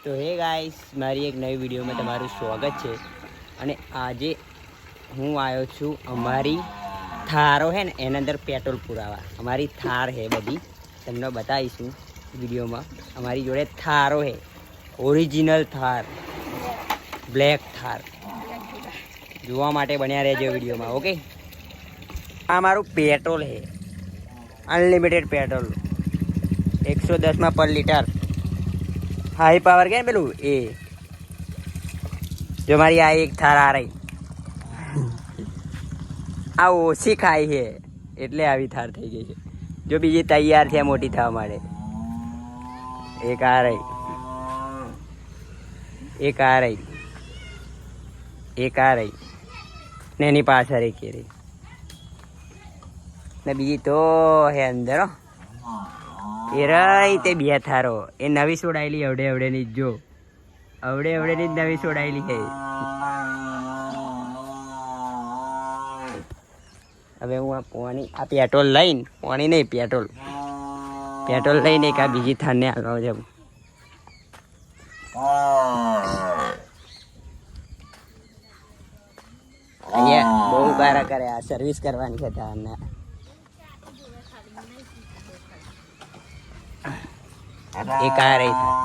તો હે ગાઈસ, મારી એક નવી વિડીયોમાં તમારું સ્વાગત છે. અને આજે હું આવ્યો છું અમારી થારો હે ને એના અંદર પેટ્રોલ પુરાવા. અમારી થાર હે બધી, તમને બતાવીશું વિડીયોમાં. અમારી જોડે થારો હે, ઓરિજિનલ થાર, બ્લેક થાર. જોવા માટે બન્યા રહેજો વિડીયોમાં. ઓકે, આ મારું પેટ્રોલ હે, અનલિમિટેડ પેટ્રોલ, 110 પર લીટર. હાઈ પાવર કે પેલું એ જો મારી આ એક થાર આ રહી, આ ઓછી ખાય છે એટલે આવી થાર થઈ ગઈ છે. જો બીજી તૈયાર છે મોટી થવા માટે. એક આ રહી, એક આ રહી, એક આ રહી ને એની પાછળ એક એ રહી ને બીજી તો હે અંદર. એ રહી તે બે થારો, એ નવી સોડાયેલી અવડે અવડે ની. જો અવડે અવડે ની નવી સોડાયેલી છે. હવે હું આ પાણી, આ પેટ્રોલ લઈને, પાણી નહીં પેટ્રોલ લઈને એક આ બીજી થારને આગળ જાઉં. અહીંયા બહુ બારા કરે, આ સર્વિસ કરવાની છે થારને. એક આ રહી થાર,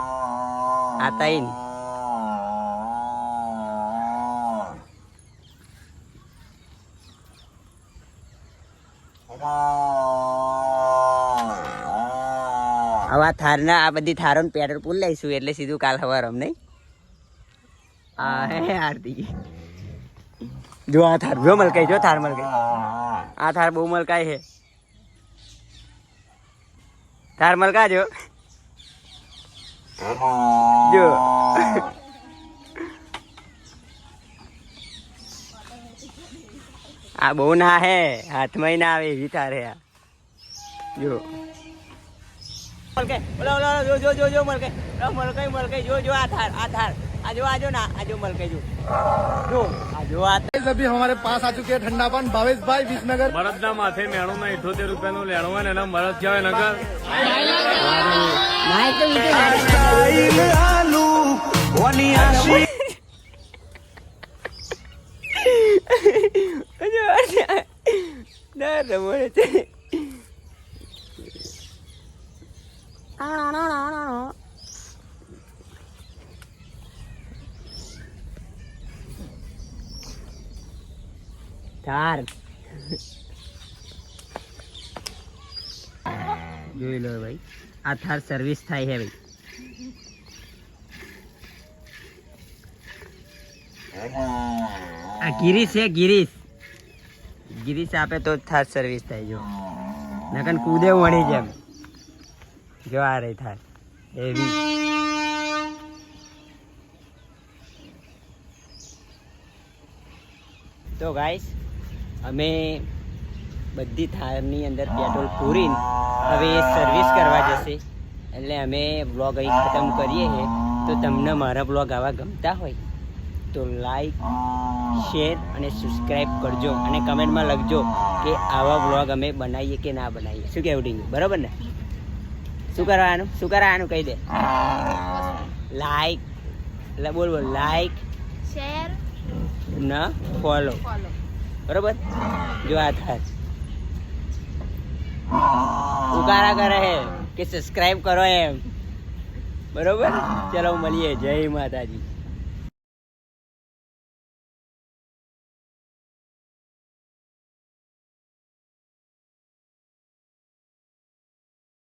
આ તઈન. હવે આ થારના, આ બધી થારો પેટ્રોલ પૂલ લઈશું એટલે સીધું કાલ સવાર અમ નહીં. આ હે આરતી, જો આ થાર, જો મલકાઈ, જો થાર મલકાઈ. આ થાર બહુ મલકાય છે. થાર મલકા જો જો આ બહુ ના હે, હાથમાં ના આવે એવી થાર હે. જો મલકાઈ, ઓલા ઓલા જો જો જો જો મલકાઈ, મલકાઈ જો જો આ થાર, આ થાર, આ જો ના, આ જો મલકાઈ જો આ જો. આ अभी हमारे पास आ चुके हैं ठंडा पान भावेश भाई विसनगर. મરદ ના માથે મેણું માં 78 રૂપિયાનું લેણું હોય ને એના મરદ કહેવાય નગર. થાર જોઈ લો ભાઈ, આ થાર સર્વિસ થાય છે ભાઈ. આ ગિરીશ છે, ગિરીશ આપે તો થાર સર્વિસ થાય. જો નકન કૂદે વણી જેમ. જો આ રહી થાર એવી. તો ગાઈસ, અમે બધી થારની અંદર પેટ્રોલ પૂરીને હવે એ સર્વિસ કરવા જશે એટલે અમે બ્લોગ અહીં ખતમ કરીએ છીએ. તો તમને મારા બ્લોગ આવા ગમતા હોય તો લાઈક, શેર અને સબસ્ક્રાઈબ કરજો અને કમેન્ટમાં લખજો કે આવા બ્લોગ અમે બનાવીએ કે ના બનાવીએ. શું કહેવું ડીંગુ, બરાબર ને? શું કરવાનું કહી દે. લાઈક, એટલે બોલ લાઈક, શેર ના ફોલો, બરોબર? જો આ થાર ઉકારા કરે હે કે સબસ્ક્રાઈબ કરો એમ, બરોબર? ચલો મળીએ. જય માતાજી.